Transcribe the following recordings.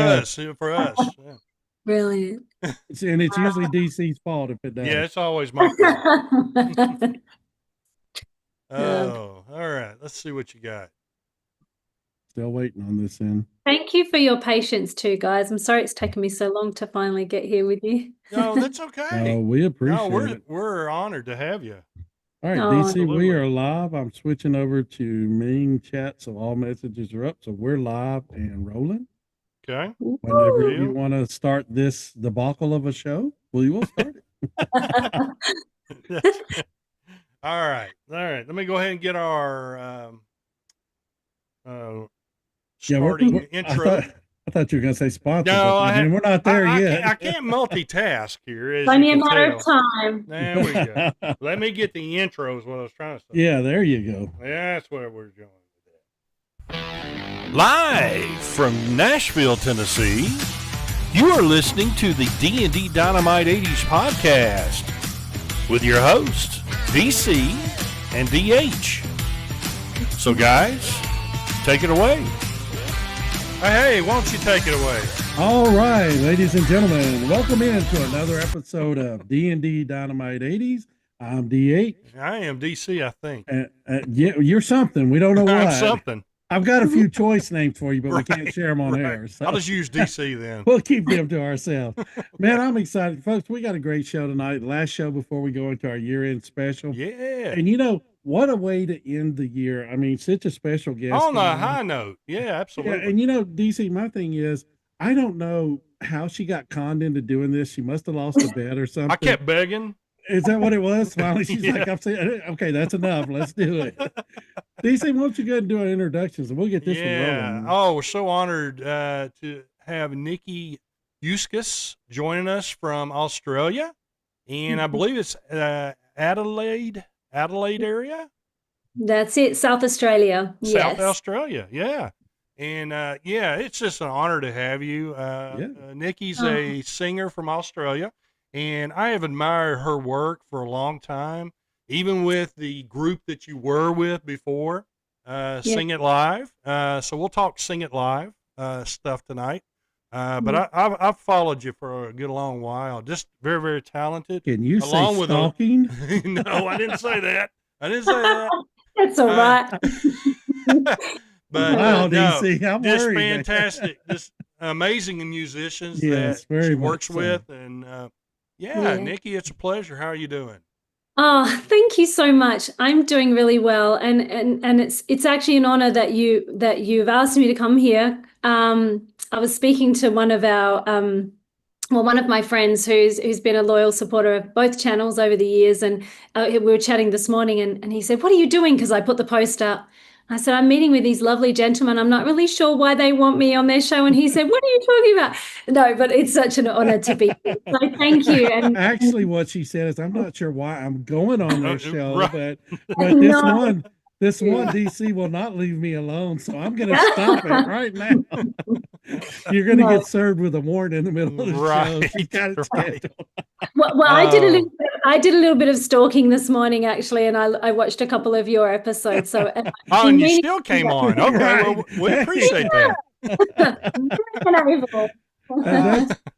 us. For us. Yeah. Brilliant. And it's usually DC's fault if it does. Yeah, it's always my fault. Uh, Oh, all right. Let's see what you got. Still waiting on this end. Thank you for your patience too, guys. I'm sorry it's taken me so long to finally get here with you. No, that's okay. Oh, we appreciate it. We're honored to have you. All right, Oh. DC, Absolutely. we are live. I'm switching over to main chat, so all messages are up. So we're live and rolling. Okay. Whenever Woo. you want to start this debacle of a show, we will start it. All right. Let me go ahead and get our starting intro. I thought you were going to say sponsor. No, we're not there yet. I can't multitask here. As Only you a can matter tell. of time. There we go. Let me get the intro is what I was trying to say. Yeah, there you go. That's where we're going with that. Live from Nashville, Tennessee, you are listening to the D&D Dynamite 80s podcast with your hosts, DC and DH. So guys, take it away. Hey, why don't you take it away? All right, ladies and gentlemen, welcome into another episode of D&D Dynamite 80s. I'm D8. I am DC, I think. Yeah, you're something. We don't know what. I'm something. I've got a few choice names for you, but we can't share them on air. So I'll just use DC then. We'll keep them to ourselves. Man, I'm excited. Folks, we got a great show tonight. Last show before we go into our year-end special. Yeah. And you know, what a way to end the year. I mean, such a special guest. On a high note. Yeah, absolutely. Yeah, and you know, DC, my thing is, I don't know how she got conned into doing this. She must have lost a bet or something. I kept begging. Is that what it was? Finally, she's like, I'm saying, okay, that's enough. Let's do it. DC, why don't you go ahead and do our introductions and we'll get this one rolling. Oh, we're so honored to have Nikki Heuskes joining us from Australia. And I believe it's Adelaide area. That's it. South Australia. South Australia. Yeah. And it's just an honor to have you. Nikki's a singer from Australia. And I have admired her work for a long time, even with the group that you were with before, Sing It Live. So we'll talk Sing It Live stuff tonight. But I've followed you for a good long while. Just very, very talented. Can you say stalking? No, I didn't say that. That's all right. But wow, DC, I'm just worried. Fantastic. Just amazing musicians yes, that she works with. And Nikki, it's a pleasure. How are you doing? Oh, thank you so much. I'm doing really well, and it's actually an honor that you've asked me to come here. I was speaking to one of my friends who's been a loyal supporter of both channels over the years, and we were chatting this morning, and he said, "What are you doing?" Because I put the post up. I said, "I'm meeting with these lovely gentlemen. I'm not really sure why they want me on their show." And he said, "What are you talking about?" No, but it's such an honor to be here. So thank you. And actually, what she said is, "I'm not sure why I'm going on their show, right. but this one DC will not leave me alone, so I'm going to stop it right now." You're going to get served with a warrant in the middle of the show. She's got it scheduled. Well, I did a little bit of stalking this morning, actually, and I watched a couple of your episodes. So, and you still came on. Okay, well, we appreciate that.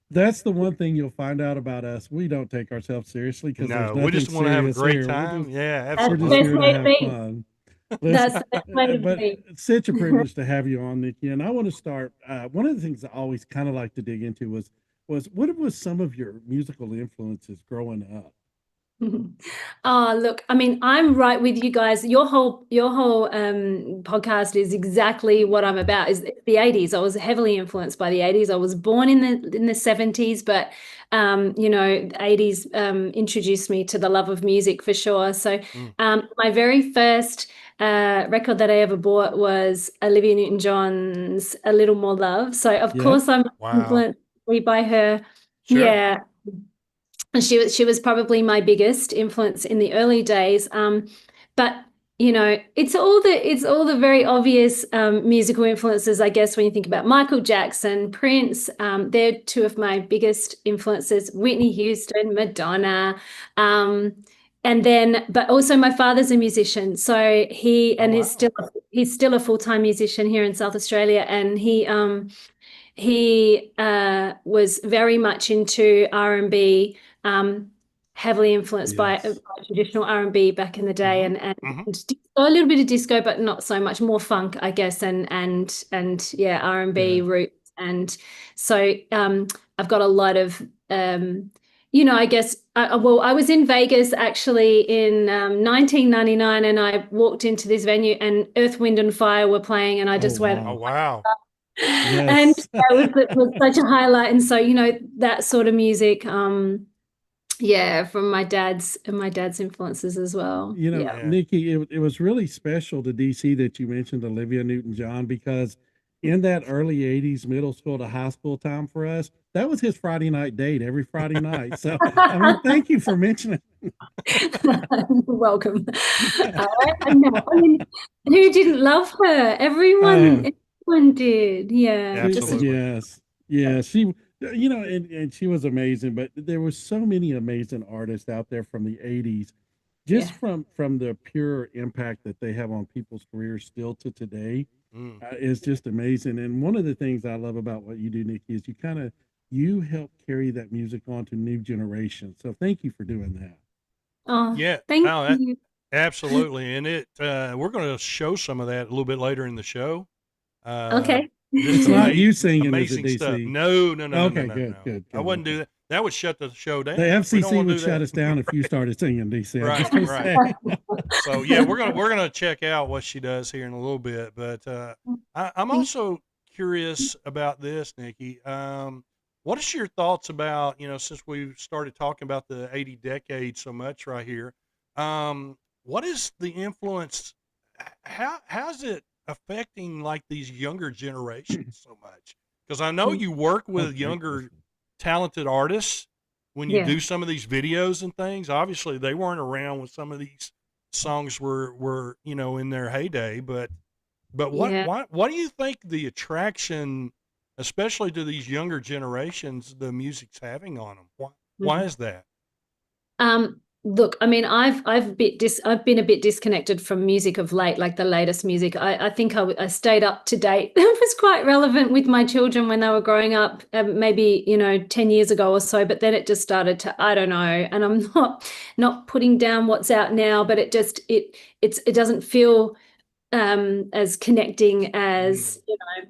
That's the one thing you'll find out about us. We don't take ourselves seriously because we just want to have a great time. Absolutely. We're just here to have fun. That's the way to but be. It's such a privilege to have you on, Nikki. And I want to start. One of the things I always kind of like to dig into was what was some of your musical influences growing up? Oh, look, I mean, I'm right with you guys. Your whole podcast is exactly what I'm about. Is the 80s. I was heavily influenced by the 80s. I was born in the 70s, but the 80s introduced me to the love of music for sure. So my very first record that I ever bought was Olivia Newton-John's "A Little More Love." So of course I'm influenced by her. Sure. Yeah. And she was probably my biggest influence in the early days. But it's all the very obvious musical influences, I guess, when you think about Michael Jackson, Prince. They're two of my biggest influences. Whitney Houston, Madonna. But also my father's a musician, so he's still a full-time musician here in South Australia, and he he was very much into R&B, heavily influenced by traditional R&B back in the day, and a little bit of disco, but not so much, more funk, I guess, and yeah, R&B roots. And so I've got a lot of I guess I was in Vegas actually in 1999, and I walked into this venue and Earth, Wind and Fire were playing, and I just went, oh wow. And it was such a highlight. And so, that sort of music, from my dad's influences as well. Nikki, it was really special to DC that you mentioned Olivia Newton-John, because in that early 80s middle school to high school time for us, that was his Friday night date every Friday night. So thank you for mentioning. You're welcome. Who didn't love her? Everyone did. Yeah. Absolutely. Yes. She, and she was amazing, but there were so many amazing artists out there from the 80s, just from the pure impact that they have on people's careers still to today. Is just amazing. And one of the things I love about what you do, Nikki, is you help carry that music on to new generations. So thank you for doing that. Oh, yeah. Thank you. Absolutely. And we're going to show some of that a little bit later in the show. Okay. It's not you singing, amazing is it, DC? Stuff. No. Okay, no. Good. I wouldn't do that. That would shut the show down. The FCC would shut us down if you started singing, DC. Right. So yeah, we're gonna check out what she does here in a little bit. But I'm also curious about this, Nikki. What is your thoughts about, since we started talking about the 80 decade so much right here? What is the influence? How's it affecting like these younger generations so much? Because I know you work with younger talented artists when you do some of these videos and things. Obviously they weren't around when some of these songs were in their heyday, but what do you think the attraction, especially to these younger generations, the music's having on them? Why is that? Look, I mean, I've been a bit disconnected from music of late, like the latest music. I think I stayed up to date. It was quite relevant with my children when they were growing up, maybe 10 years ago or so. But then it just started to, I don't know. And I'm not putting down what's out now, but it doesn't feel as connecting as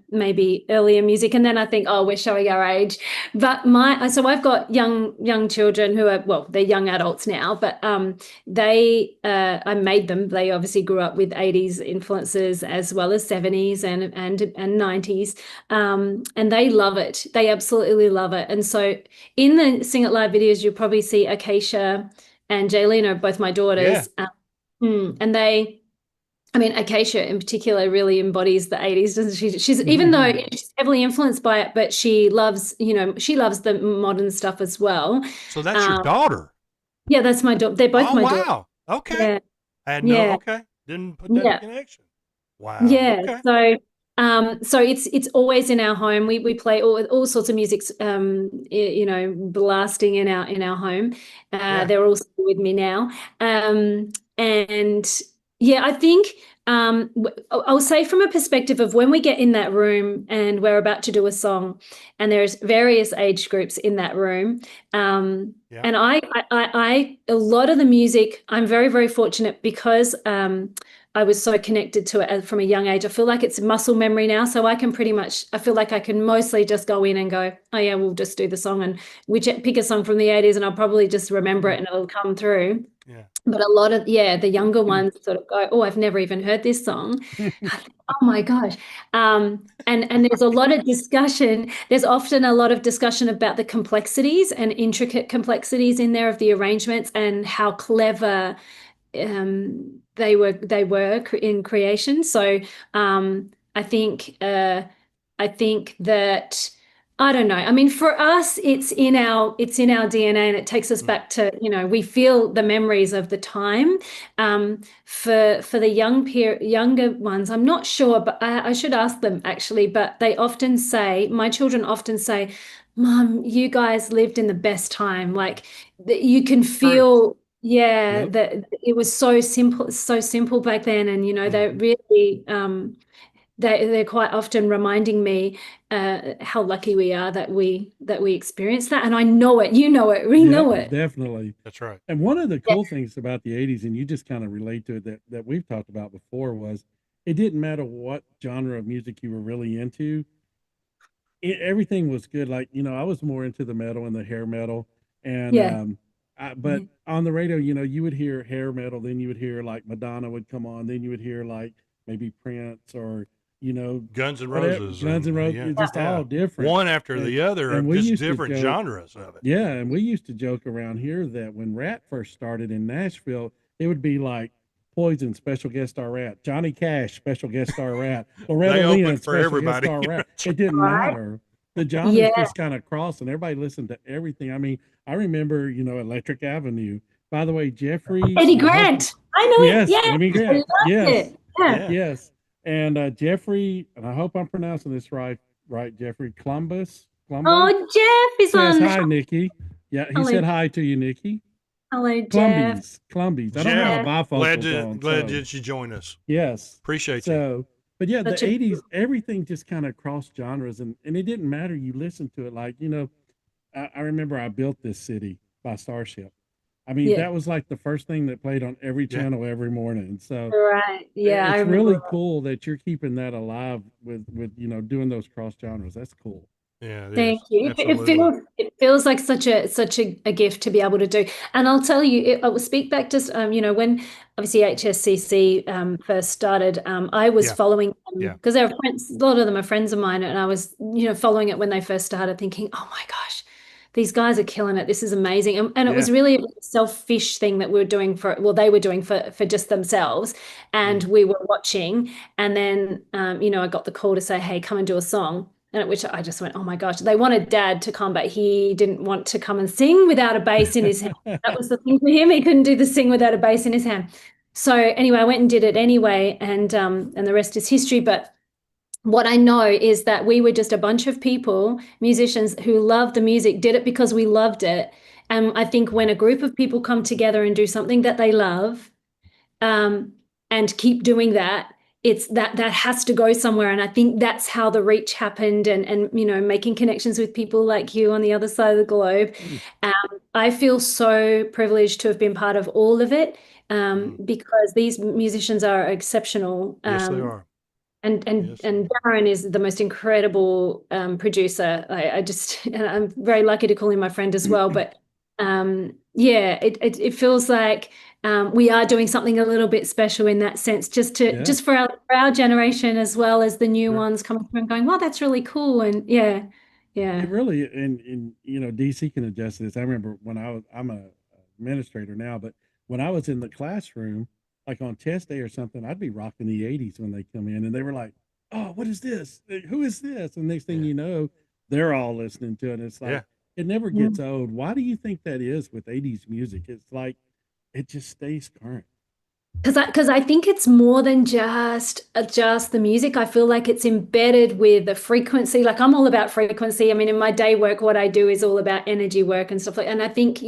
maybe earlier music. And then I think, we're showing our age. But so I've got young children who are, well, they're young adults now, but I made them. They obviously grew up with 80s influences as well as 70s and 90s, and they love it. They absolutely love it. And so in the Sing It Live videos, you'll probably see Acacia and Jaylene are both my daughters, and Acacia in particular really embodies the 80s, doesn't she? She's even though she's heavily influenced by it, but she loves the modern stuff as well. So that's your daughter? Yeah, that's my daughter. They're both my daughter. Wow. Okay. Yeah. I had okay. Didn't put that in connection. Wow. Yeah. Okay. So it's always in our home. We play all sorts of music, blasting in our home. They're all with me now. And yeah, I think I'll say from a perspective of when we get in that room and we're about to do a song, and there's various age groups in that room, and I a lot of the music, I'm very, very fortunate because I was so connected to it from a young age. I feel like it's muscle memory now, so I feel like I can mostly just go in and go, oh yeah, we'll just do the song, and pick a song from the 80s, and I'll probably just remember it and it'll come through. Yeah. But a lot of the younger ones sort of go, oh, I've never even heard this song. Oh my gosh. And there's a lot of discussion. There's often a lot of discussion about the complexities and intricate complexities in there of the arrangements and how clever they were in creation. So I think that, I don't know. I mean, for us, it's in our DNA, and it takes us back to, we feel the memories of the time. For the younger ones, I'm not sure, but I should ask them actually. But my children often say, "Mom, you guys lived in the best time." Like you can feel, that it was so simple back then, and they really. they're quite often reminding me how lucky we are that we experience that. And I know it, you know it, we know it. Definitely. That's right. And one of the cool things about the 80s, and you just kind of relate to it, that we've talked about before, was it didn't matter what genre of music you were really into. Everything was good. Like, I was more into the metal and the hair metal. And but on the radio, you would hear hair metal, then you would hear like Madonna would come on, then you would hear like maybe Prince or Guns N' whatever, Roses. Guns N' Roses, it's just all different. One after the other, and of we just used to different joke- genres of it. Yeah, and we used to joke around here that when Rat first started in Nashville, it would be like Poison, special guest star Rat, Johnny Cash, special guest star Rat, Loretta They Lynn, opened for special everybody. guest star Rat. It didn't matter. The genres just kind of crossed, and everybody listened to everything. I mean, I remember, Electric Avenue. By the way, Jeffrey Eddie Grant. I know Yes, it. Yeah. Amy Grant. I loved Yes. it. Yeah. Yes. And Jeffrey, and I hope I'm pronouncing this right, Jeffrey Columbus. Oh, Jeff is Says on. hi, Nikki. Yeah, he Hello. said hi to you, Nikki. Hello, Jeff. Columbies. I don't have my bifocals on. Glad so- that you join us. Yes. Appreciate you. So, but yeah, the Such a- 80s, everything just kind of crossed genres, and it didn't matter. You listened to it like, I remember I Built This City by Starship. I mean, that was like the first thing that played on every channel every morning. So Right. Yeah. it's I really remember. cool that you're keeping that alive with doing those cross genres. That's cool. Yeah. Thank you. Absolutely. It feels like such a gift to be able to do. And I'll tell you, I will speak back to when obviously HSCC first started. I was following them because they're friends. A lot of them are friends of mine, and I was following it when they first started, thinking, oh my gosh, these guys are killing it. This is amazing. And it was really a selfish thing that we were doing they were doing for just themselves, and we were watching. And then I got the call to say, hey, come and do a song. And at which I just went, oh my gosh, they wanted Dad to come, but he didn't want to come and sing without a bass in his hand. That was the thing for him. He couldn't do the sing without a bass in his hand. So anyway, I went and did it anyway, and the rest is history. But what I know is that we were just a bunch of people, musicians who loved the music, did it because we loved it. And I think when a group of people come together and do something that they love, and keep doing that, it's that has to go somewhere. And I think that's how the reach happened, and making connections with people like you on the other side of the globe. I feel so privileged to have been part of all of it, because these musicians are exceptional. Yes, they are. And Darren is the most incredible producer. And I'm very lucky to call him my friend as well. But it feels like we are doing something a little bit special in that sense, just for our generation, as well as the new ones coming through and going, wow, that's really cool. And It really, and DC can adjust this. I remember when I'm a administrator now, but when I was in the classroom, like on test day or something, I'd be rocking the 80s when they come in, and they were like, oh, what is this? Who is this? And next thing you know, they're all listening to it. And it's like, it never gets old. Why do you think that is with 80s music? It's like, it just stays current. Because I think it's more than just the music. I feel like it's embedded with the frequency. Like, I'm all about frequency. I mean, in my day work, what I do is all about energy work and stuff like. And I think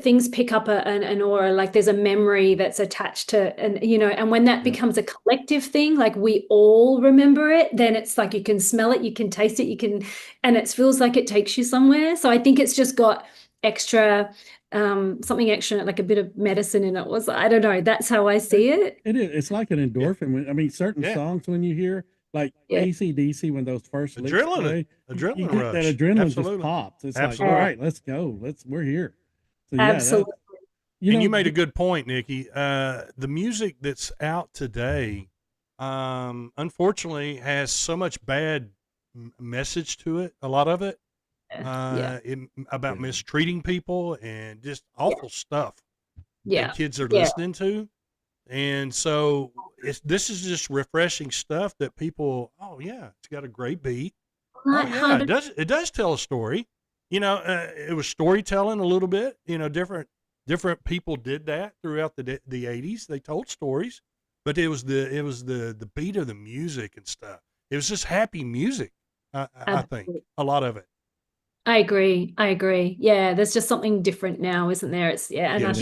things pick up an aura, like there's a memory that's attached to, and when that becomes a collective thing, like we all remember it, then it's like you can smell it, you can taste it, and it feels like it takes you somewhere. So I think it's just got extra, something extra, like a bit of medicine in it. I don't know. That's how I see it. It is. It's like an endorphin. Certain songs when you hear like AC/DC, when those first licks play, you get rush. that adrenaline Absolutely. just pops. It's Absolutely. like, all right, let's go. We're here. So, Absolutely. And you made a good point, Nikki. The music that's out today, unfortunately, has so much bad message to it. A lot of it, about mistreating people and just awful stuff that kids are listening to. And so this is just refreshing stuff that people, it's got a great beat. It does tell a story. It was storytelling a little bit. Different people did that throughout the 80s. They told stories, but it was the beat of the music and stuff. It was just happy music. I think a lot of it. I agree. Yeah, there's just something different now, isn't there? I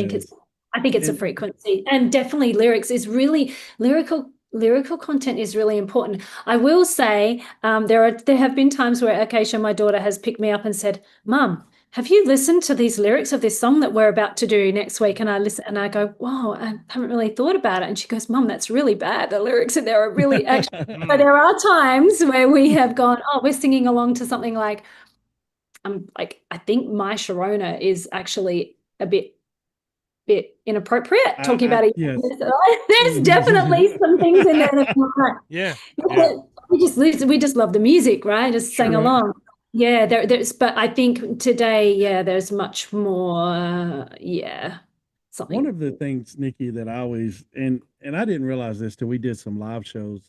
think it's a frequency, and definitely lyrics is really lyrical lyrical content is really important. I will say there have been times where Acacia, my daughter, has picked me up and said, "Mum, have you listened to these lyrics of this song that we're about to do next week?" And I listen and I go, "Wow, I haven't really thought about it." And she goes, "Mum, that's really bad. The lyrics in there are really actually." But there are times where we have gone, "Oh, we're singing along to something like I think My Sharona is actually a bit inappropriate, talking about it. Yes. There's definitely some things in there that Yeah. we just love the music, right? Just sang Sure. along. Yeah, there's but I think today, there's much more something. One of the things, Nikki, that I always and I didn't realize this till we did some live shows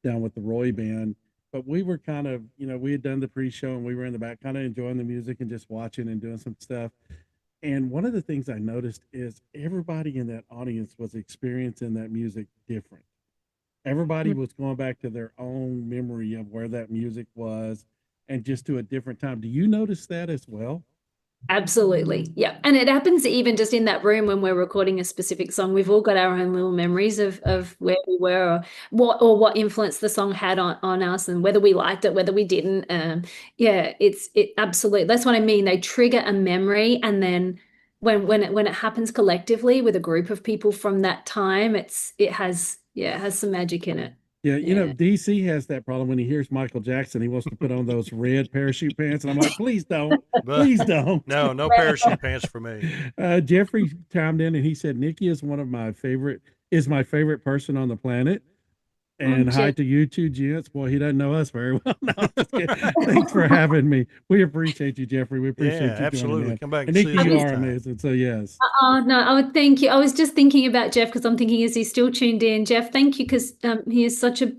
down with the Roy band, but we were kind of, we had done the pre-show and we were in the back kind of enjoying the music and just watching and doing some stuff. And one of the things I noticed is everybody in that audience was experiencing that music different. Everybody was going back to their own memory of where that music was and just to a different time. Do you notice that as well? Absolutely. Yeah. And it happens even just in that room when we're recording a specific song. We've all got our own little memories of where we were or what influence the song had on us and whether we liked it, whether we didn't. It absolutely. That's what I mean. They trigger a memory, and then when it happens collectively with a group of people from that time, it has some magic in it. Yeah, DC has that problem when he hears Michael Jackson. He wants to put on those red parachute pants, and I'm like, please don't, please don't. No parachute pants for me. Jeffrey chimed in and he said, "Nikki is my favorite person on the planet." And hi to you two, gents. Boy, he doesn't know us very well. No, thanks for having me. We appreciate you, Jeffrey. We appreciate you. Absolutely. Come back and Nikki, you are amazing. So yes. No, I would thank you. I was just thinking about Jeff because I'm thinking, is he still tuned in? Jeff, thank you, because he is such a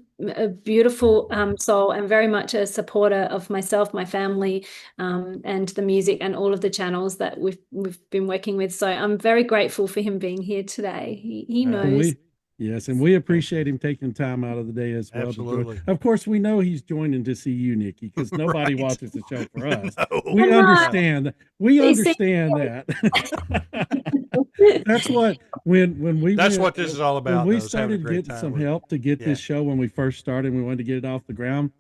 beautiful soul and very much a supporter of myself, my family, and the music and all of the channels that we've been working with. So I'm very grateful for him being here today. He knows. Yes, and we appreciate him taking time out of the day as well. Absolutely. Of course, we know he's joining to see you, Nikki, because nobody watches the show for us. No. We understand. We understand that. That's what what this is all about. When we started getting some help to get this show when we first started, we wanted to get it off the ground.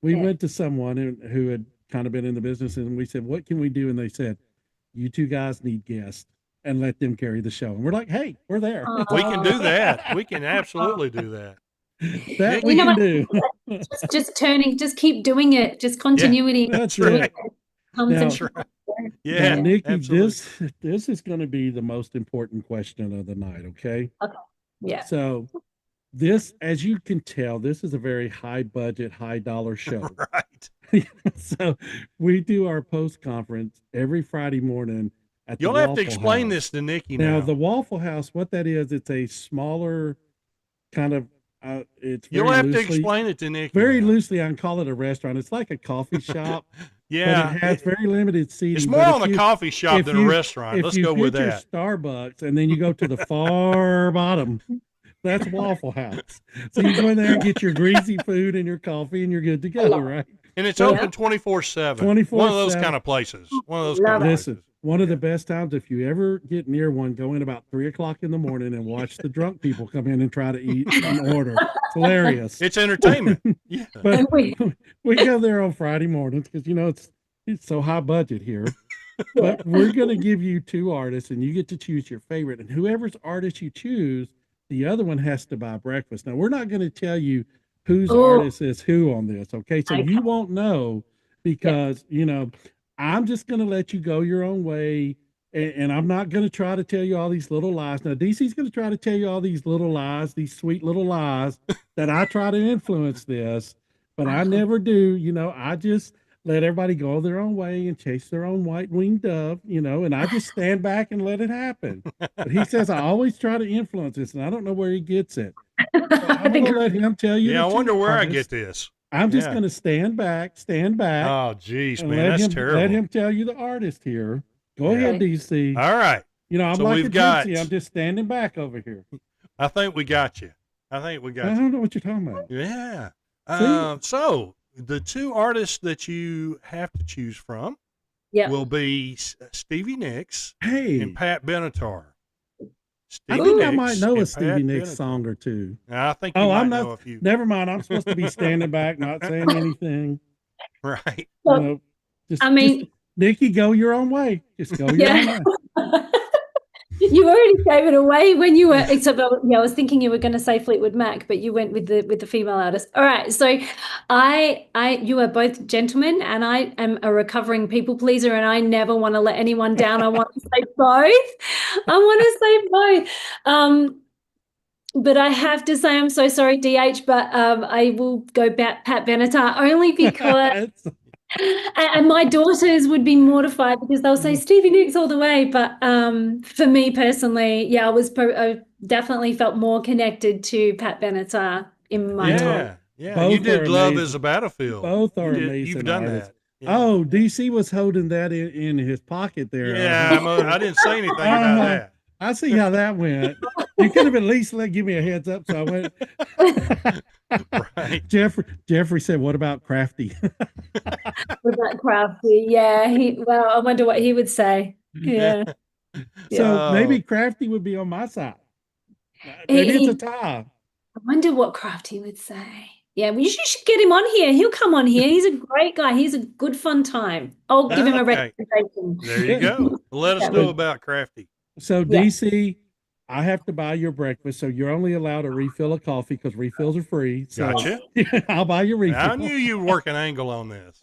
We went to someone who had kind of been in the business, and we said, "What can we do?" And they said, "You two guys need guests, and let them carry the show." And we're like, "Hey, we're there. We can do that. We can absolutely do that. That we can do." Just keep doing it. Just continuity. Yeah, that's right. That's right. Yeah, now, Nikki, absolutely. this is going to be the most important question of the night. Okay. Okay. Yeah. So this, as you can tell, this is a very high budget, high dollar show. Right. So we do our post conference every Friday morning. You'll have to explain this to Nikki now. Now, the Waffle House, what that is, it's a smaller kind of, you'll have to explain it to Nikki. Very loosely, I can call it a restaurant. It's like a coffee shop. Yeah. But it has very limited seating. It's more on a coffee shop than a restaurant. Let's go with that. If you get your Starbucks and then you go to the far bottom, that's Waffle House. So you go in there and get your greasy food and your coffee and you're good to go, right? And it's open 24/7. 24/7. One of those kind of places. One of those kind of places. One of the best times, if you ever get near one, go in about 3:00 in the morning and watch the drunk people come in and try to eat and order. It's hilarious. It's entertainment. Yeah. But we go there on Friday mornings because it's so high budget here. But we're going to give you two artists, and you get to choose your favorite. And whoever's artist you choose, the other one has to buy breakfast. Now, we're not going to tell you whose artist is who on this. Okay, so you won't know because I'm just going to let you go your own way, and I'm not going to try to tell you all these little lies. Now, DC's going to try to tell you all these little lies, these sweet little lies that I try to influence this, but I never do. I just let everybody go their own way and chase their own white-winged dove, and I just stand back and let it happen. But he says I always try to influence this, and I don't know where he gets it. So I'm going to let him tell you. Yeah, I wonder where I get this. I'm just going to stand back. Oh, geez, man, that's terrible. Let him tell you the artist here. Go ahead, DC. All right. I'm so like I'm just standing back over here. I think we got you. I don't know what you're talking about. Yeah. So the two artists that you have to choose from will be Stevie Nicks and Pat Benatar. I Stevie think I Nicks might know a and Stevie Pat Nicks Benatar. song or two. I think you Oh, might I'm know a not. few. Never mind. I'm supposed to be standing back, not saying anything. Right. You know, just Nikki, go your own way. Just go your own way. You already gave it away when you were, except I was thinking you were going to say Fleetwood Mac, but you went with the female artist. All right, so you are both gentlemen, and I am a recovering people pleaser, and I never want to let anyone down. I want to say both. I want to say both. But I have to say, I'm so sorry, DH, but I will go back Pat Benatar only because. And my daughters would be mortified because they'll say Stevie Nicks all the way. But for me personally, I definitely felt more connected to Pat Benatar in my time. Yeah, both you did Love amazing. Is a Battlefield. Both are amazing. You've done artists. that. Yeah. Oh, DC was holding that in his pocket there. Yeah, I didn't say anything about that. I see how that went. You could have at least give me a heads up. So I went. Right. Jeffrey said, "What about Crafty?" What about Crafty? Yeah. I wonder what he would say. Yeah. So maybe Crafty would be on my side. Maybe it's a tie. I wonder what Crafty would say. Yeah, well, you should get him on here. He'll come on here. He's a great guy. He's a good fun time. I'll give him a recommendation. There you go. Let us know about Crafty. So DC, I have to buy your breakfast, so you're only allowed a refill of coffee because refills are free. So gotcha. I'll buy your refill. I knew you were working angle on this.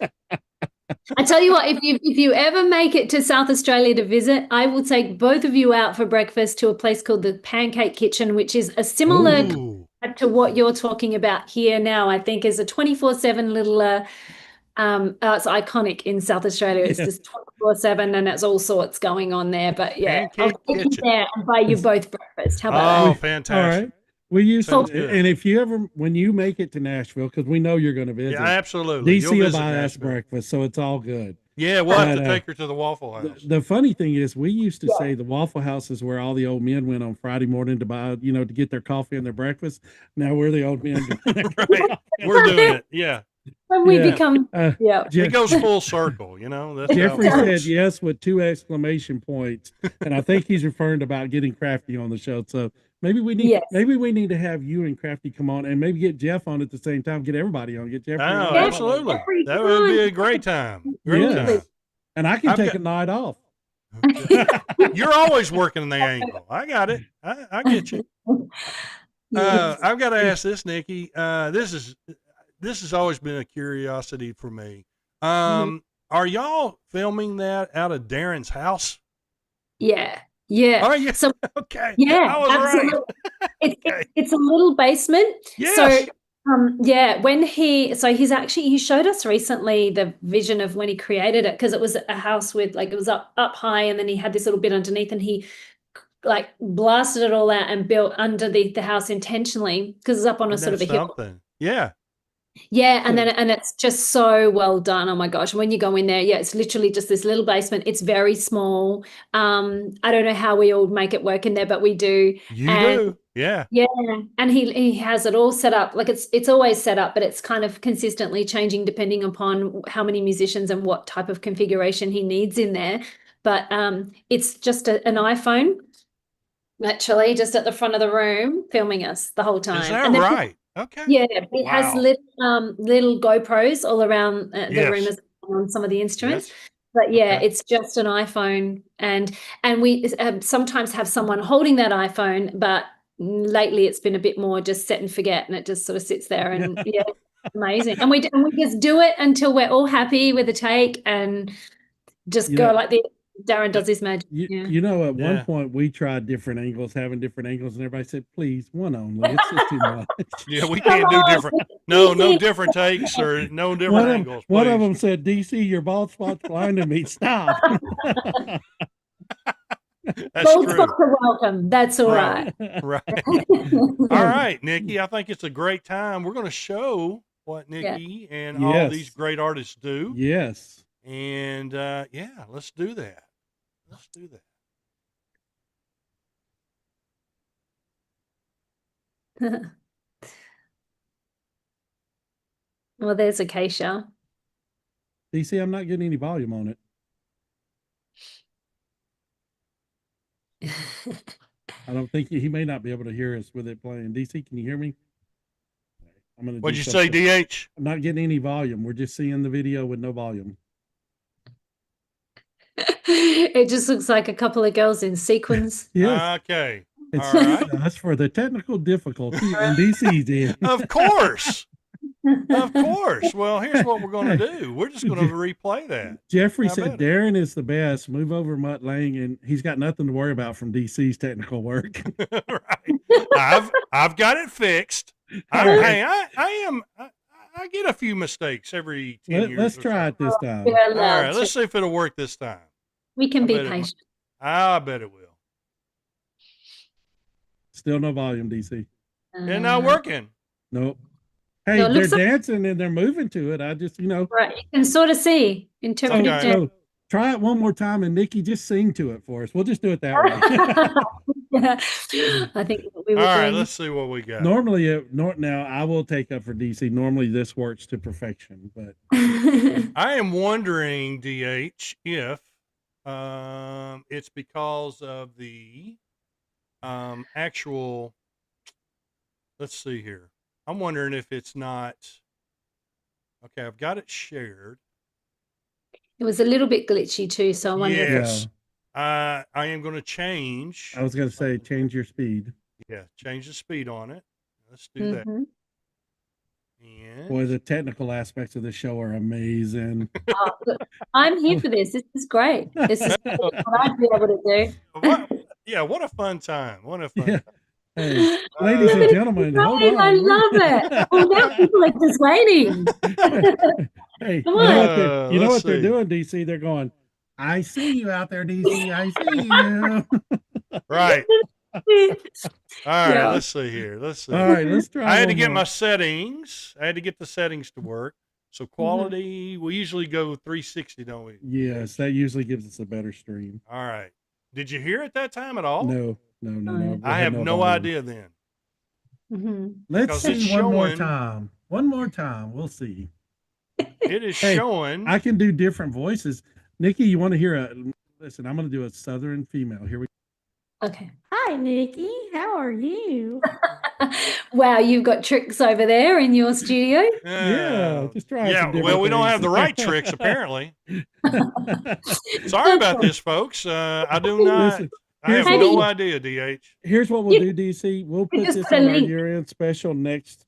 I tell you what, if you ever make it to South Australia to visit, I will take both of you out for breakfast to a place called the Pancake Kitchen, which is a similar to what you're talking about here now. I think is a 24/7 little. It's iconic in South Australia. It's just 24/7, and it's all sorts going on there. But I'll take you there and buy you both breakfast. How about that? Oh, fantastic! All right. We used to, and if you ever, when you make it to Nashville, because we know you're going to visit, yeah, absolutely. DC will buy us breakfast, so it's all good. Yeah, we'll have to take her to the Waffle House. The funny thing is, we used to say the Waffle House is where all the old men went on Friday morning to buy, to get their coffee and their breakfast. Now we're the old men. Right. We're doing it. Yeah. When we become, it goes full circle, That's Jeffrey said yes with 2 exclamation points, and I think he's referring about getting Crafty on the show. So maybe we need to have you and Crafty come on, and maybe get Jeff on at the same time. Get everybody on. Get Jeffrey. Oh, absolutely. That would be a great time. Great time. And I can take a night off. You're always working the angle. I got it. I get you. I've got to ask this, Nikki. This has always been a curiosity for me. Are y'all filming that out of Darren's house? Yeah. Are you? So, okay. Yeah, I was absolutely. Right. It's a little basement. Yes. So when he showed us recently the vision of when he created it, because it was a house with it was up high, and then he had this little bit underneath, and he blasted it all out and built underneath the house intentionally because it's up on a sort of a hill. Yeah. Yeah, and it's just so well done. Oh my gosh. When you go in there, it's literally just this little basement. It's very small. I don't know how we all make it work in there, but we do. You do. Yeah. Yeah. And he has it all set up. It's always set up, but it's kind of consistently changing depending upon how many musicians and what type of configuration he needs in there. But it's just an iPhone, actually, just at the front of the room filming us the whole time. Is that right? Okay. Yeah, it has little GoPros all around the room on some of the instruments. Yes. But it's just an iPhone, and we sometimes have someone holding that iPhone, but lately it's been a bit more just set and forget, and it just sort of sits there, and amazing. And we just do it until we're all happy with the take, and just go like this. Darren does his magic. At one point we tried having different angles, and everybody said, please, one only. It's just too much. Yeah, we can't do different. No different takes or no different angles. One of them said, DC, your bald spot's blinding me. Stop. Bald spots are welcome. That's all right. Right. All right, Nikki, I think it's a great time. We're going to show what Nikki and all these great artists do. Yes. And let's do that. Well, there's Acacia. DC, I'm not getting any volume on it. I don't think he may not be able to hear us with it playing. DC, can you hear me? I'm gonna. What'd you say, DH? I'm not getting any volume. We're just seeing the video with no volume. It just looks like a couple of girls in sequins. Yes. Okay. It's All right. That's for the technical difficulty, and DC did. Of course. Of course. Well, here's what we're going to do. We're just going to replay that. Jeffrey said Darren is the best. Move over Mutt Lang, and he's got nothing to worry about from DC's technical work. Right. I've got it fixed. Hey, I get a few mistakes every 10 years. Let's try it this time. All right, let's see if it'll work this time. We can be patient. I bet it will. Still no volume, DC. It's not working. Nope. Hey, they're dancing and they're moving to it. I just, Right. You can sort of see in terms of so try it one more time, and Nikki, just sing to it for us. We'll just do it that way. I think we were all right, let's see what we got. Normally, now I will take up for DC. Normally, this works to perfection, but I am wondering, DH, if it's because of the actual. Let's see here. I'm wondering if it's not. Okay, I've got it shared. It was a little bit glitchy too, so I wonder. Yes. I am going to change. I was going to say change your speed. Yeah, change the speed on it. Let's do that. And boy, the technical aspects of the show are amazing. Look, I'm here for this. This is great. This is what I'd be able to do. What a fun time. What a fun time. Hey, ladies and gentlemen, hold on. I love it. Oh, now people are just waiting. Hey, come on. You know what they're doing, DC? They're going, I see you out there, DC. I see you. Right. All right, let's see here. Let's see. All right, let's try. I had to get my settings. I had to get the settings to work. So quality, we usually go 360, don't we? Yes, that usually gives us a better stream. All right. Did you hear it that time at all? No. I have no idea then. Let's see one more time. One more time. We'll see. It is showing. I can do different voices. Nikki, you want to hear listen, I'm going to do a Southern female. Here we go. Okay. Hi, Nikki. How are you? Wow, you've got tricks over there in your studio. Yeah, just try. Yeah, well, we don't have the right tricks apparently. Sorry about this, folks. I do not. Listen, I have no idea, DH. Here's what we'll do, DC. We'll put this on our year-end special next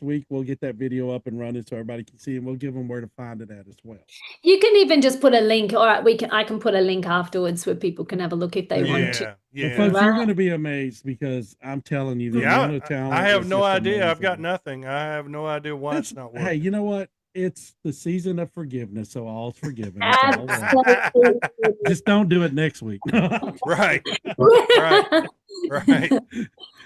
week. We'll get that video up and running so everybody can see, and we'll give them where to find it at as well. You can even just put a link. All right, I can put a link afterwards where people can have a look if they want to. Yeah, folks, you're going to be amazed because I'm telling you, the amount of talent. I have no idea. Amazing. I've got nothing. I have no idea why it's not working. Hey, you know what? It's the season of forgiveness, so all's forgiven. Just don't do it next week. Right. All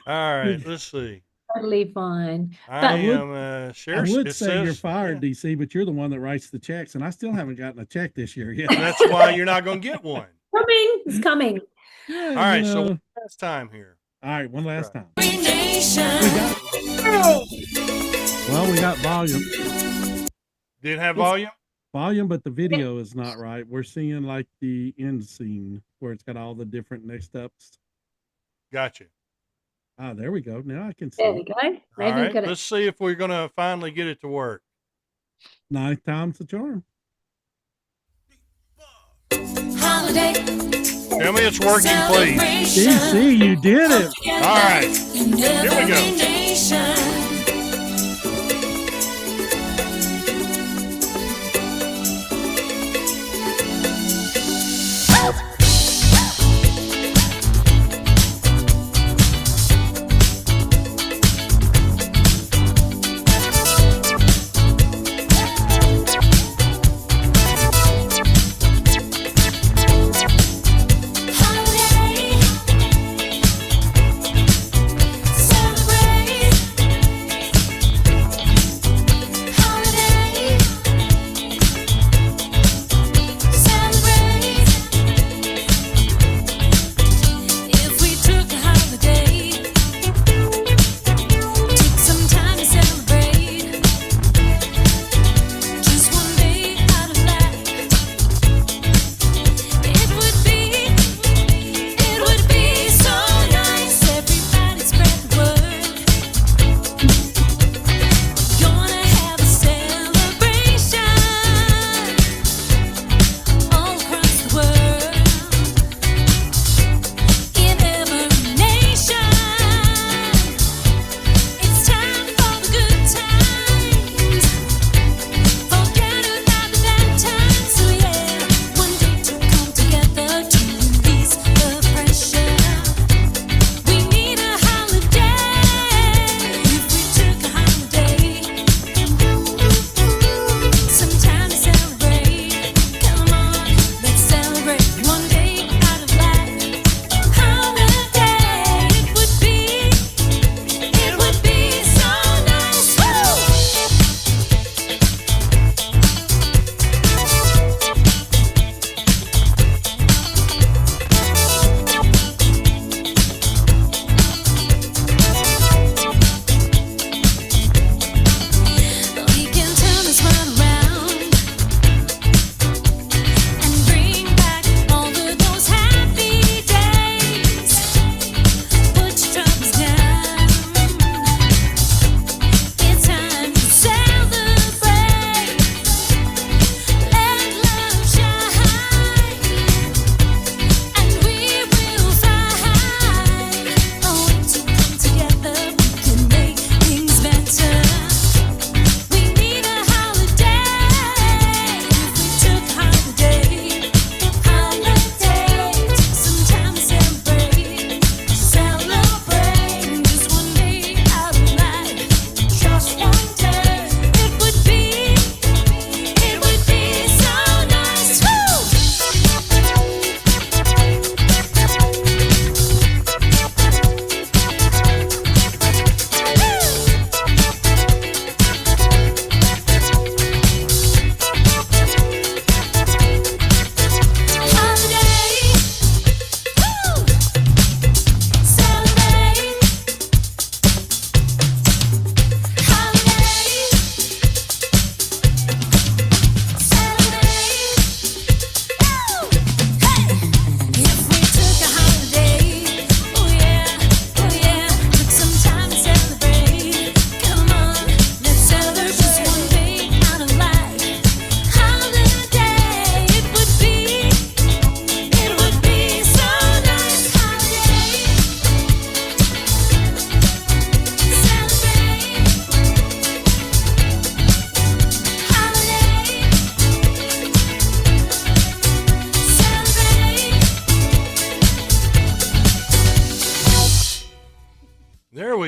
right. Let's see. Totally fine. I am I would say you're fired, DC, but you're the one that writes the checks, and I still haven't gotten a check this year yet. That's why you're not going to get one. It's coming. Yeah, all right. So one last time here. All right, one last time. We got volume. Didn't have volume? Volume, but the video is not right. We're seeing like the end scene where it's got all the different next ups. Gotcha. Ah, there we go. Now I can see. There we go. Maybe all right, let's see if we're going to finally get it to work. 9 times the charm. Holiday. Tell me it's working, please. DC, you did it. All right. Here we go.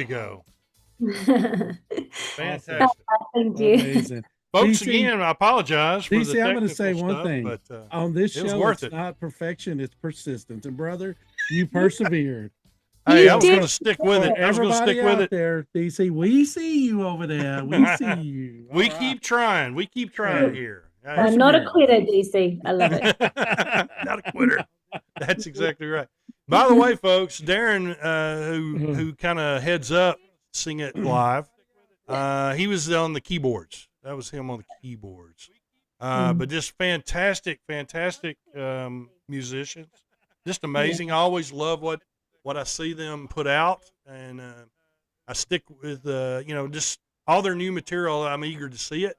we go. Fantastic. Thank you. Amazing. Folks, DC, again, I apologize for the DC, I'm going to say technical one stuff, thing. but On this it was show, worth it's it. not perfection, it's persistence. And brother, you persevered. Hey, You I was did. going to stick with it. I was going to Everybody stick with out it. there, DC, we see you over there. We see you. We All right. keep trying. We keep trying here. I'm not a quitter, DC. I love it. Not a quitter. That's exactly right. By the way, folks, Darren, who kind of heads up Sing It Live, he was on the keyboards. That was him on the keyboards. But just fantastic musicians. Just amazing. I always love what I see them put out, and I stick with just all their new material. I'm eager to see it.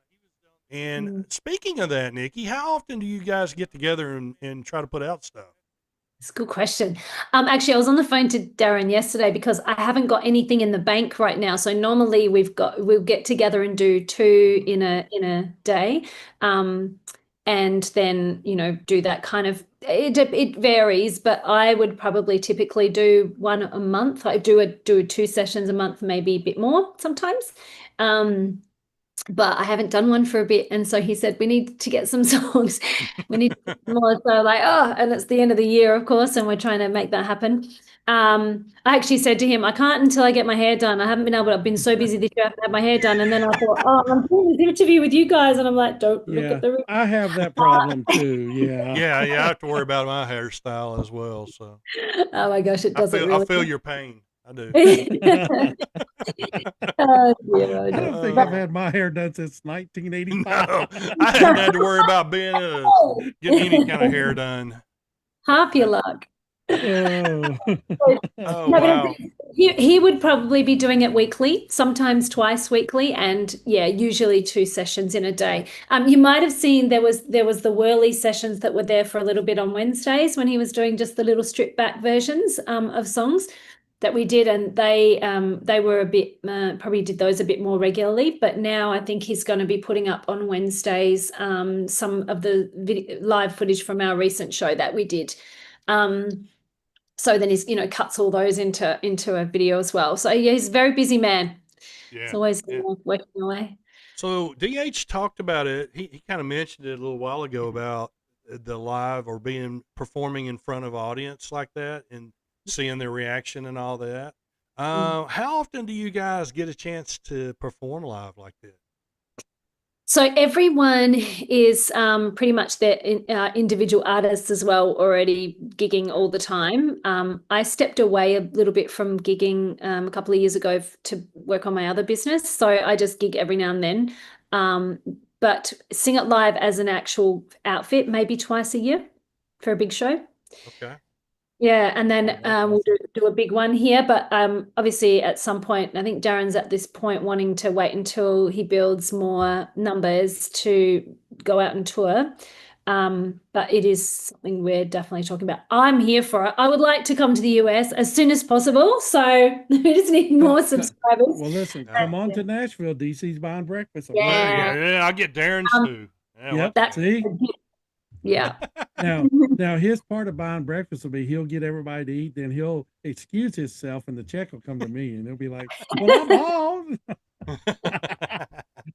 And speaking of that, Nikki, how often do you guys get together and try to put out stuff? It's a good question. Actually, I was on the phone to Darren yesterday because I haven't got anything in the bank right now. So normally we'll get together and do 2 in a day, and then do that kind of. It varies, but I would probably typically do 1 a month. I do 2 sessions a month, maybe a bit more sometimes. But I haven't done one for a bit. And so he said, we need to get some songs. We need to get some more. So like, and it's the end of the year, of course, and we're trying to make that happen. I actually said to him, I can't until I get my hair done. I haven't been able to, I've been so busy this year, I haven't had my hair done. And then I thought, I'm doing this interview with you guys. And I'm like, don't look at the. I have that problem too. Yeah. Yeah, I have to worry about my hairstyle as well. So. Oh my gosh, it doesn't I feel your pain. I do. Oh, dear, I don't think I've had my hair done since 1985. No, I haven't had to worry about getting any kind of hair done. Half your luck. Oh. Oh, wow. He would probably be doing it weekly, sometimes twice weekly, and usually 2 sessions in a day. You might have seen there was the whirly sessions that were there for a little bit on Wednesdays when he was doing just the little stripped back versions of songs that we did, and they were a bit probably did those a bit more regularly. But now I think he's going to be putting up on Wednesdays some of the live footage from our recent show that we did. So then he's cuts all those into a video as well. So he's a very busy man. Yeah, it's always working away. So DH talked about it. He kind of mentioned it a little while ago about the live or performing in front of audience like that and seeing their reaction and all that. How often do you guys get a chance to perform live like that? So everyone is pretty much their individual artists as well, already gigging all the time. I stepped away a little bit from gigging a couple of years ago to work on my other business. So I just gig every now and then. But Sing It Live as an actual outfit, maybe twice a year for a big show. Okay. Yeah, and then we'll do a big one here, but obviously at some point, I think Darren's at this point wanting to wait until he builds more numbers to go out and tour. But it is something we're definitely talking about. I'm here for it. I would like to come to the US as soon as possible, so we just need more subscribers. Well, listen, come on to Nashville. DC's buying breakfast. Yeah, I'll get Darren's too. Yeah, yep. See? Yeah. Now his part of buying breakfast will be he'll get everybody to eat, then he'll excuse himself, and the check will come to me, and he'll be like, "Well, I'm home."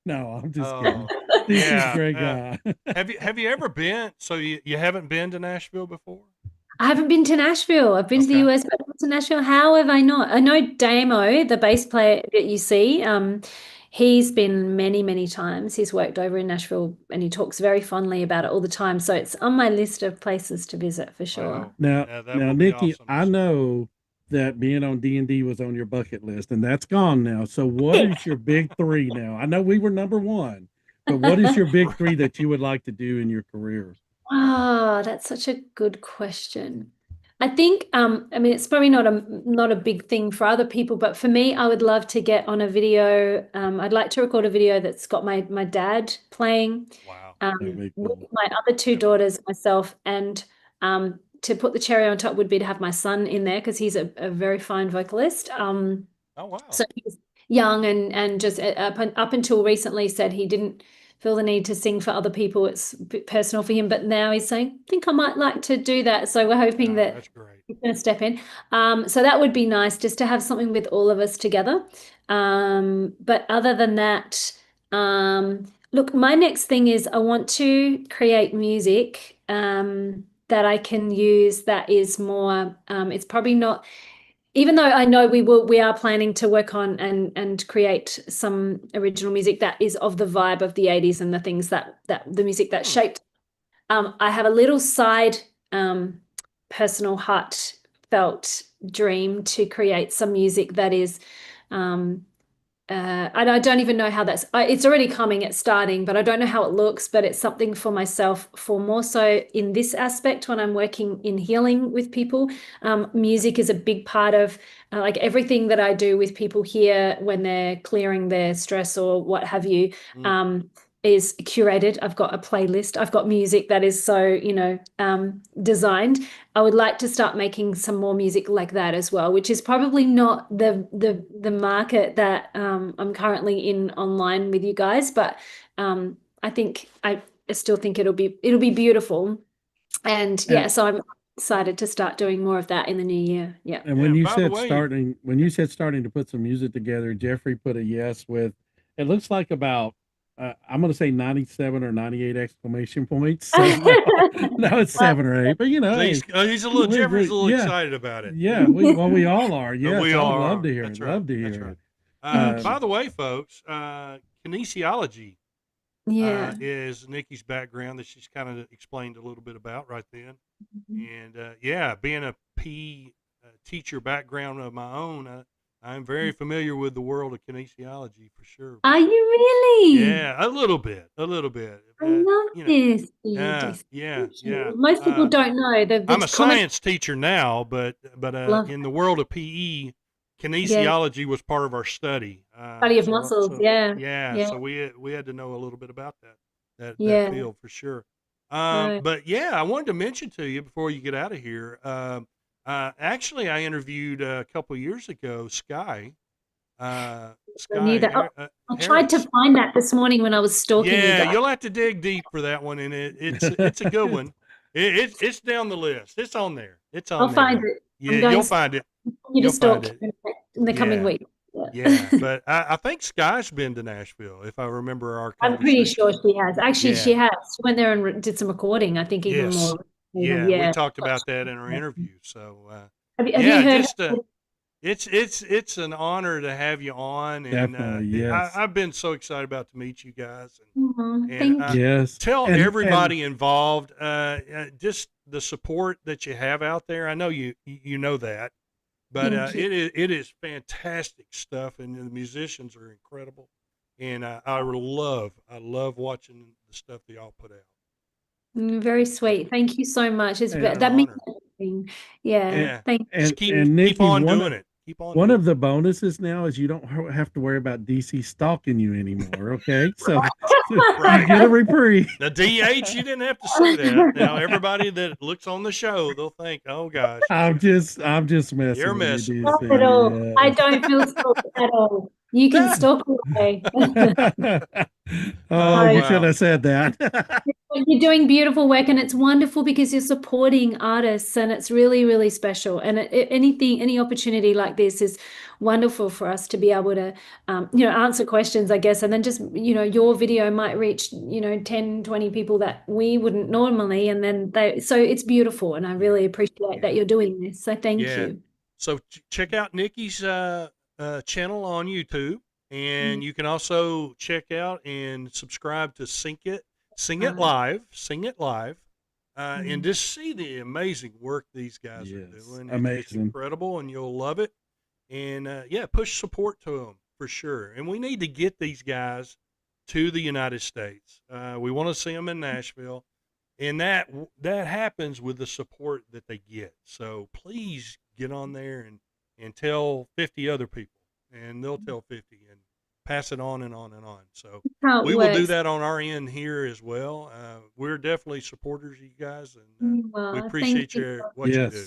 No, I'm just kidding. He's a great guy. Have you ever been? So you haven't been to Nashville before? I haven't been to Nashville. I've been to the US, but not to Nashville. How have I not? I know Damo, the bass player that you see. He's been many, many times. He's worked over in Nashville, and he talks very fondly about it all the time. So it's on my list of places to visit for sure. Wow. Now, Nikki, awesome. I know that being on D&D was on your bucket list, and that's gone now. So what is your big 3 now? I know we were number 1, but what is your big 3 that you would like to do in your career? Oh, that's such a good question. I think, it's probably not a big thing for other people, but for me, I would love to get on a video. I'd like to record a video that's got my dad playing, with my other 2 daughters, myself, and to put the cherry on top would be to have my son in there because he's a very fine vocalist. Oh wow! So he's young and just up until recently said he didn't feel the need to sing for other people. It's a bit personal for him, but now he's saying, I think I might like to do that. So we're hoping that that's great. we going to step in. So that would be nice just to have something with all of us together. But other than that, look, my next thing is I want to create music that I can use that is more, it's probably not, even though I know we are planning to work on and create some original music that is of the vibe of the 80s and the things that the music that shaped. I have a little side personal heartfelt dream to create some music that is I don't even know how it's already coming, it's starting, but I don't know how it looks, but it's something for myself, for more so in this aspect when I'm working in healing with people. Music is a big part of like everything that I do with people here when they're clearing their stress or what have you. Is curated. I've got a playlist. I've got music that is so, designed. I would like to start making some more music like that as well, which is probably not the market that I'm currently in online with you guys, but I still think it'll be beautiful. And so I'm excited to start doing more of that in the new year. Yeah. And when you said starting to put some music together, Jeffrey put a yes with, it looks like about I'm going to say 97 or 98 exclamation points. So no, it's 7 or 8, but he's a little, Jeffrey's a little excited about it. Yeah, we all are. Yes, we all love to hear That's it. Right. Love to hear That's it. Right. By the way, folks, kinesiology is Nikki's background that she's kind of explained a little bit about right then. And being a PE teacher background of my own, I'm very familiar with the world of kinesiology for sure. Are you really? Yeah, a little bit. I love this. Yeah. Most people don't know. I'm a science teacher now, but in the world of PE, kinesiology was part of our study. Study of muscles, yeah. So we had to know a little bit about that field for sure. But I wanted to mention to you before you get out of here. Actually, I interviewed a couple of years ago Sky. I tried to find that this morning when I was stalking you guys. Yeah, you'll have to dig deep for that one, and it's a good one. It's down the list. It's on there. I'll find it. Yeah, you'll find it. You just stalk in the coming week. Yeah, but I think Sky's been to Nashville, if I remember our conversation. I'm pretty sure she has. Actually, she has. She went there and did some recording, I think even more. Yeah, we talked about that in our interview. So, have you heard it's an honor to have you on, and I've been so excited about to meet you guys. And, tell everybody involved just the support that you have out there. I know you know that, but it is fantastic stuff, and the musicians are incredible, and I love watching the stuff that y'all put out. Very sweet. Thank you so much. That means everything. Thank you. Keep on doing it. One of the bonuses now is you don't have to worry about DC stalking you anymore. Okay, so you get a reprieve. The DH, you didn't have to say that. Now everybody that looks on the show, they'll think, "Oh gosh, I'm just messing." You're messing. Not at all. Yeah. I don't feel stalked at all. You can stalk away. You should have said that. You're doing beautiful work, and it's wonderful because you're supporting artists, and it's really, really special. And any opportunity like this is wonderful for us to be able to, answer questions, I guess. And then just, your video might reach, 10, 20 people that we wouldn't normally. And then so it's beautiful. And I really appreciate that you're doing this. So thank you. So check out Nikki's channel on YouTube. And you can also check out and subscribe to Sing It Live, and just see the amazing work these guys are doing. Amazing. It's incredible, and you'll love it. And push support to them for sure. And we need to get these guys to the United States. We want to see them in Nashville, and that happens with the support that they get. So please get on there and tell 50 other people, and they'll tell 50 and pass it on and on and on. So we will do that on our end here as well. We're definitely supporters of you guys, and we appreciate what you do.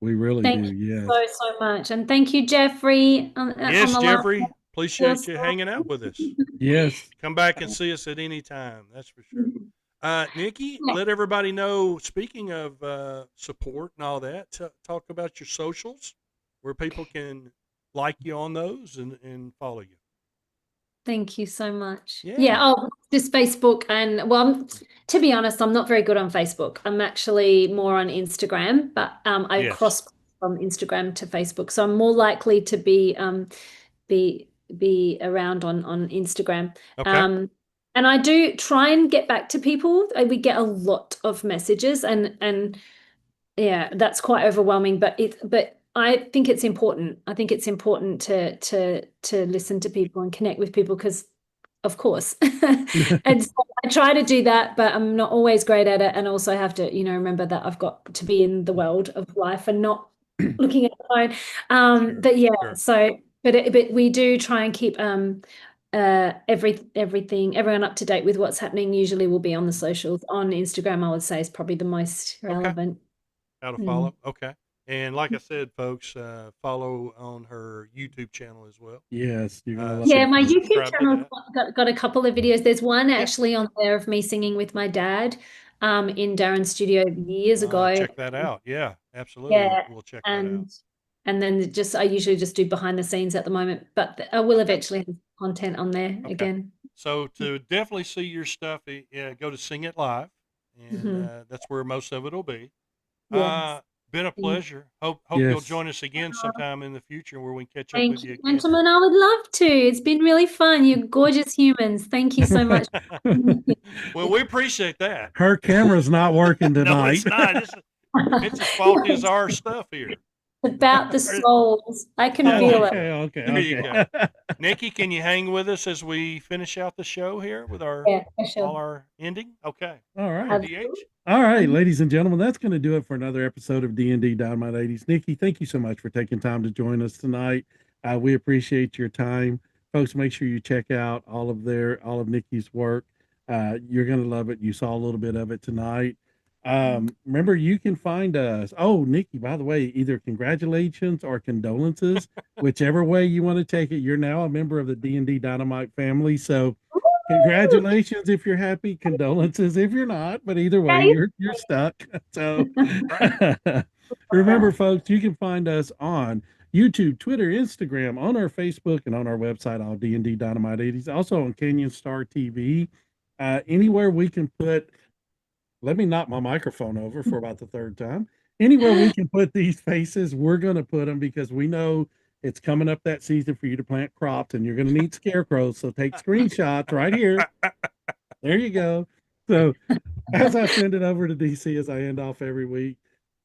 We really do. Thank you so much. And thank you, Jeffrey. Yes, Jeffrey. Appreciate you hanging out with us. Yes. Come back and see us at any time. That's for sure. Nikki, Yeah. let everybody know, speaking of support and all that, talk about your socials where people can like you on those and follow you. Thank you so much. Yeah. Yeah, oh, just Facebook and well, to be honest, I'm not very good on Facebook. I'm actually more on Instagram, but I Yes. cross from Instagram to Facebook, so I'm more likely to be around on Instagram. Okay. And I do try and get back to people. We get a lot of messages and yeah, that's quite overwhelming, but I think it's important. I think it's important to listen to people and connect with people because of course. And so I try to do that, but I'm not always great at it. And also have to, remember that I've got to be in the world of life and not looking at the phone. Sure, But yeah, sure. so but we do try and keep everyone up to date with what's happening. Usually will be on the socials. On Instagram, I would say is probably the most relevant. How to Mm. follow. Okay. And like I said, folks, follow on her YouTube channel as well. Yes, you're gonna love Yeah, it. my YouTube Subscribe to channel's that. got a couple of videos. There's one Yeah. actually on there of me singing with my dad in Darren's studio years ago. Check that out. Yeah, absolutely. Yeah, We'll check that out. and then I usually just do behind the scenes at the moment, but I will eventually have content on there Okay. again. So to definitely see your stuff, go to Sing It Live, and that's where most of it will be. Yes. Been a pleasure. Hope Yes. you'll join us again sometime in the future where we can catch up Thank with you you, again. gentlemen. I would love to. It's been really fun. You're gorgeous humans. Thank you so much. Well, we appreciate that. Her camera's not working No, tonight. it's not. It's as faulty as our stuff here. About the souls. I can feel it. Okay. There you go. Nikki, can you hang with us as we finish out the show here with our Yeah, for sure. all our ending? Okay. All right. Absolutely. DH. All right, ladies and gentlemen, that's going to do it for another episode of D&D Dynamite 80s. Nikki, thank you so much for taking time to join us tonight. We appreciate your time. Folks, make sure you check out all of Nikki's work. You're going to love it. You saw a little bit of it tonight. Remember, you can find us. Oh, Nikki, by the way, either congratulations or condolences, whichever way you want to take it. You're now a member of the D&D Dynamite family. So congratulations if you're happy, condolences if you're not, but either way, you're stuck. So remember, folks, you can find us on YouTube, Twitter, Instagram, on our Facebook, and on our website, all D&D Dynamite 80s, also on Canyon Star TV. Anywhere we can put, let me knock my microphone over for about the third time. Anywhere we can put these faces, we're going to put them because we know it's coming up that season for you to plant crops and you're going to need scarecrows. So take screenshots right here. There you go. So as I send it over to DC as I end off every week,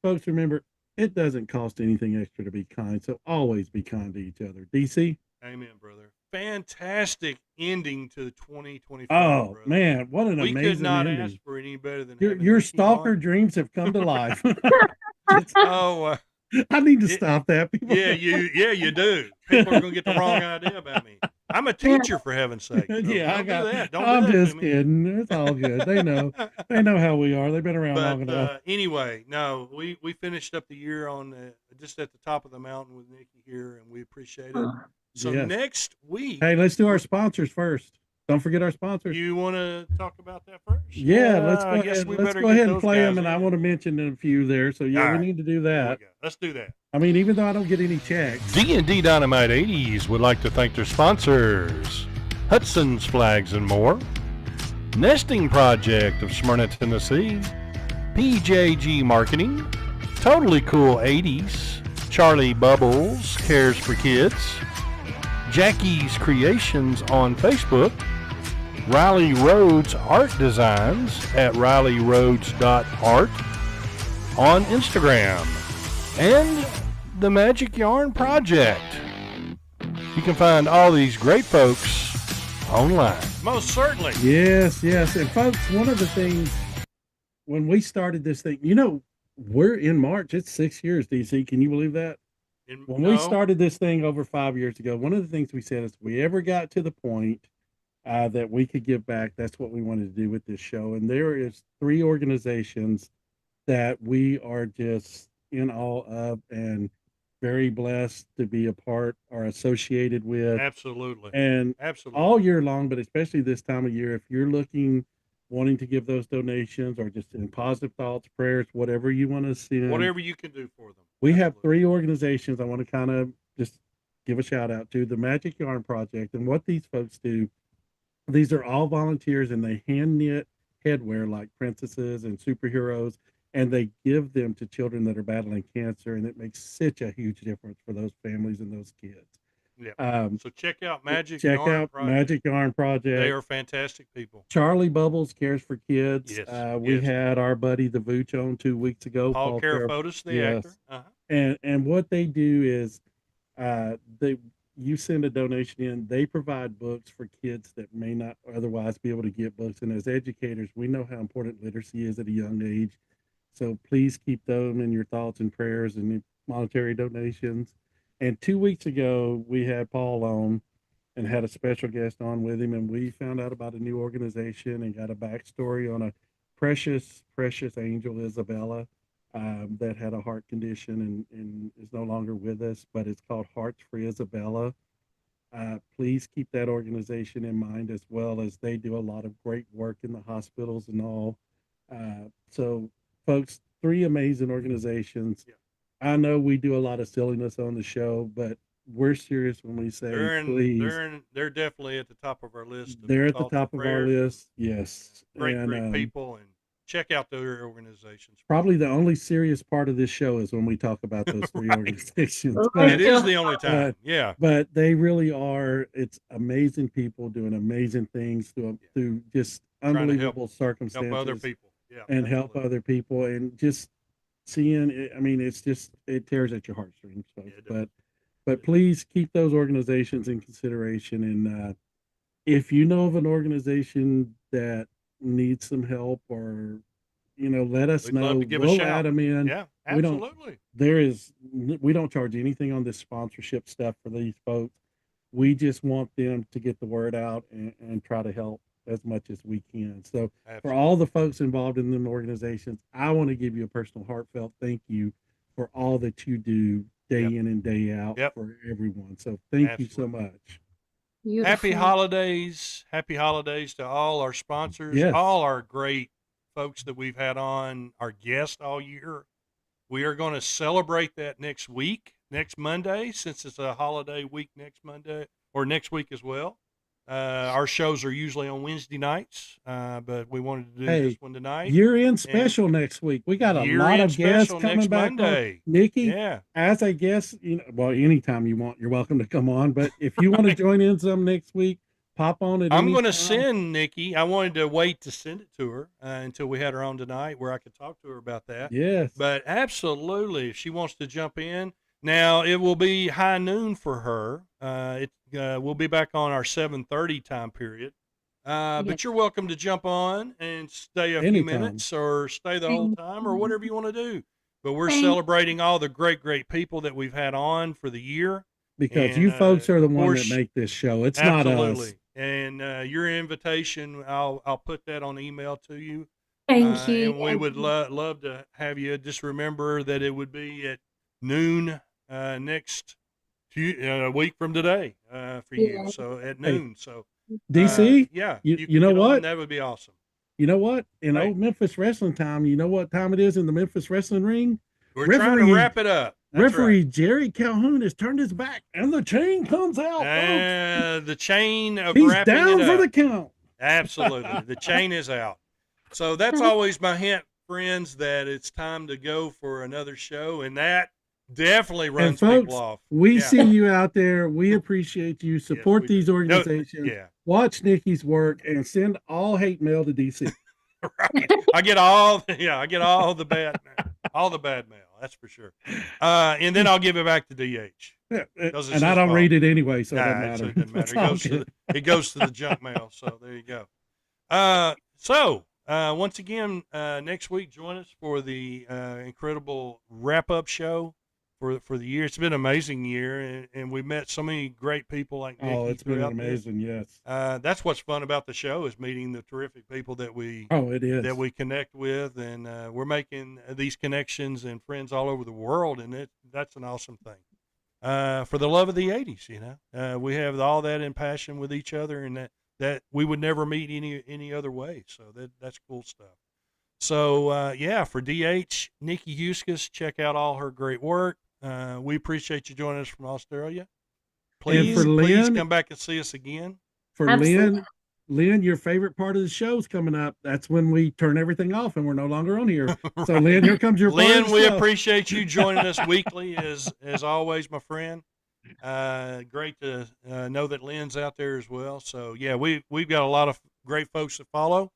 folks, remember, it doesn't cost anything extra to be kind. So always be kind to each other. DC? Amen, brother. Fantastic ending to 2025. Oh, brother. man, what an we amazing could not ending. ask for any better than Your stalker dreams have come to life. Oh, I need to stop that. People. Yeah, you do. People are going to get the wrong idea about me. I'm a teacher, for heaven's sake. So Yeah, don't do that. Don't I'm do that just to me. kidding. It's all good. They know. They know how we are. They've been around long enough. Anyway, no, we finished up the year on just at the top of the mountain with Nikki here, and we appreciate it. So next week, hey, let's do our sponsors first. Don't forget our sponsors. You want to talk about that first? Yeah, let's go ahead. Let's go ahead and play them, and I want to mention a few there. So yeah, we need to do that. Let's do that. I mean, even though I don't get any checks. DND Dynamite 80s would like to thank their sponsors: Hudson's Flags and More, Nesting Project of Smyrna, Tennessee, PJG Marketing, Totally Cool 80s, Charlie Bubbles Cares for Kids, Jackie's Creations on Facebook, Riley Rhodes Art Designs at rileyroads.art on Instagram, and the Magic Yarn Project. You can find all these great folks online. Most certainly. Yes. And folks, one of the things, when we started this thing, we're in March. It's 6 years, DC. Can you believe that? When we started this thing over 5 years ago, one of the things we said is if we ever got to the point that we could give back, that's what we wanted to do with this show. And there is 3 organizations that we are just in awe of and very blessed to be a part or associated with. Absolutely. And absolutely all year long, but especially this time of year, if you're looking wanting to give those donations or just in positive thoughts, prayers, whatever you want to send. Whatever you can do for them. We have 3 organizations I want to kind of just give a shout out to. The Magic Yarn Project, and what these folks do, these are all volunteers, and they hand knit headwear like princesses and superheroes, and they give them to children that are battling cancer, and it makes such a huge difference for those families and those kids. Yeah. So check out Magic Check Yarn out Project. Magic Yarn Project. They are fantastic people. Charlie Bubbles cares for kids. Yes. We yes. had our buddy the Vooch on 2 weeks ago. Paul Carafotis, the yes. actor. Uh-huh. And what they do is you send a donation in, they provide books for kids that may not otherwise be able to get books. And as educators, we know how important literacy is at a young age. So please keep them in your thoughts and prayers and monetary donations. And 2 weeks ago, we had Paul on and had a special guest on with him, and we found out about a new organization and got a backstory on a precious, precious angel, Isabella, that had a heart condition and is no longer with us, but it's called Hearts for Isabella. Please keep that organization in mind, as well as they do a lot of great work in the hospitals and all. So, folks, 3 amazing organizations. Yeah. I know we do a lot of silliness on the show, but we're serious when we say please. They're definitely at the top of our list. They're at the top of our list. Yes. Great people, and check out their organizations. Probably the only serious part of this show is when we talk about those 3 organizations. It is the only time. Yeah. But they really are. It's amazing people doing amazing things through just unbelievable circumstances. Help other people. Yeah. And help other people, and just seeing it, I mean, it tears at your heartstrings, folks. Yeah, but please keep those organizations in consideration. And if you know of an organization that needs some help, or let us know. Love to give we'll a shout. Add them in. Yeah, absolutely. We don't charge anything on this sponsorship stuff for these folks. We just want them to get the word out and try to help as much as we can. So for all the folks involved in them organizations, I want to give you a personal heartfelt thank you for all that you do day in and day out for everyone. So thank you so much. Beautiful. Happy holidays to all our sponsors, all our great folks that we've had on, our guests all year. We are going to celebrate that next Monday, since it's a holiday week next Monday, or next week as well. Our shows are usually on Wednesday nights, but we wanted to do this one tonight. Year-end special next week. We got a lot of guests coming back Monday. Nikki, as a guest, well, anytime you want, you're welcome to come on. But if you want to join in some next week, pop on it. I'm going to send Nikki. I wanted to wait to send it to her until we had her on tonight, where I could talk to her about that. Yes. But absolutely, if she wants to jump in. Now, it will be high noon for her. We'll be back on our 7:30 time period. But you're welcome to jump on and stay a few minutes, or stay the whole time, or whatever you want to do. But we're celebrating all the great, great people that we've had on for the year. Because you folks are the ones that make this show. It's not us. And your invitation, I'll put that on email to you. Thank you. And we would love to have you. Just remember that it would be at noon next week from today for you. So at noon. So DC, you know what? That would be awesome. You know what? In old Memphis wrestling time, you know what time it is in the Memphis wrestling ring? We're trying to wrap it up. Referee Jerry Calhoun has turned his back, and the chain comes out. The chain of He's wrapping down it up. for the count. Absolutely, the chain is out. So that's always my hint, friends, that it's time to go for another show, and that definitely runs people off. We see you out there. We appreciate you. Support these organizations. Watch Nikki's work, and send all hate mail to DC. Right. I get all the bad mail. That's for sure. And then I'll give it back to DH. And I don't read it anyway, so it doesn't matter. It goes to the junk mail. So there you go. Once again, next week, join us for the incredible wrap-up show for the year. It's been an amazing year, and we met so many great people like Nikki. Oh, it's been amazing, yes. That's what's fun about the show, is meeting the terrific people that we connect with, and we're making these connections and friends all over the world, and that's an awesome thing. For the love of the 80s, we have all that in passion with each other, and that we would never meet any other way. So that's cool stuff. So yeah, for DH, Nikki Heuskes, check out all her great work. We appreciate you joining us from Australia. Please come back and see us again. For Absolutely. Lynn, your favorite part of the show is coming up. That's when we turn everything off and we're no longer on here. Right. So Lynn, here comes your Lynn, we appreciate you joining us weekly as always, my friend. Great to know that Lynn's out there as well. So yeah, we've got a lot of great folks to follow.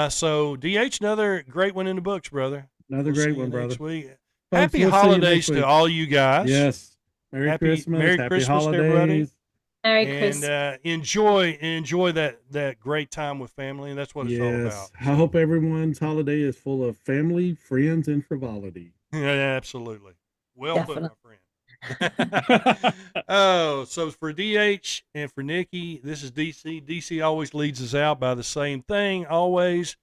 So DH, another great one in the books, brother. Another great one, brother. Next week. Happy holidays to all you guys. Yes. Merry Christmas, Christmas, holidays. Everybody. Merry Christmas. And enjoy that great time with family, and that's what it's all about. I hope everyone's holiday is full of family, friends, and frivolity. Yeah, absolutely. Well put, my friend. Oh, so for DH and for Nikki, this is DC. DC always leads us out by the same thing. Always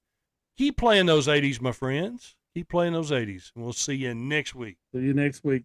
keep playing those 80s, my friends. Keep playing those 80s, and we'll see you next week. See you next week.